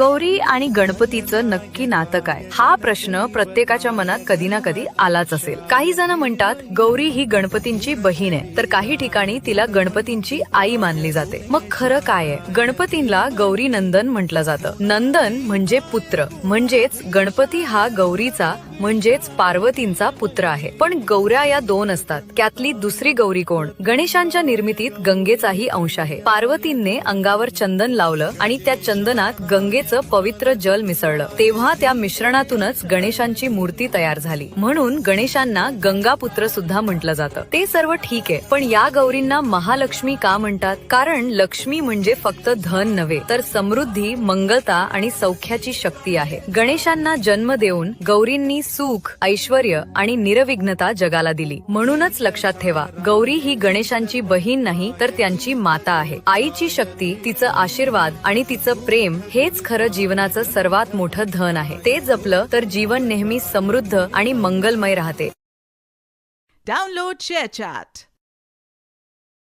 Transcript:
गौरी आणि गणपतीचं नक्की नातं काय? हा प्रश्न प्रत्येकाच्या मनात कधी ना कधी आलाच असेल. काही जण म्हणतात गौरी ही गणपतींची बहीण आहे, तर काही ठिकाणी तिला गणपतींची आई मानली जाते. मग खरं काय आहे? गणपतींना गौरी नंदन म्हटलं जातं. नंदन म्हणजे पुत्र, म्हणजेच गणपती हा गौरीचा म्हणजेच पार्वतींचा पुत्र आहे. पण गौऱ्या या दोन असतात. त्यातली दुसरी गौरी कोण? गणेशांच्या निर्मितीत गंगेचाही अंश आहे. पार्वतींनी अंगावर चंदन लावलं आणि त्या चंदनात गंगेचं पवित्र जल मिसळलं, तेव्हा त्या मिश्रणातूनच गणेशांची मूर्ती तयार झाली. म्हणून गणेशांना गंगापुत्र सुद्धा म्हटलं जातं. ते सर्व ठीक आहे, पण या गौरींना महालक्ष्मी का म्हणतात? कारण लक्ष्मी म्हणजे फक्त धन नव्हे, तर समृद्धी, मंगलता आणि सौख्याची शक्ती आहे. गणेशांना जन्म देऊन गौरींनी सुख, ऐश्वर्य आणि निरविघ्नता जगाला दिली. म्हणूनच लक्षात ठेवा, गौरी ही गणेशांची बहीण नाही, तर त्यांची माता आहे. आईची शक्ती, तिचं आशीर्वाद आणि तिचं प्रेम हेच खरं जीवनाचं सर्वात मोठं धन आहे. ते जपलं तर जीवन नेहमी समृद्ध आणि मंगलमय राहते. Download ShareChat.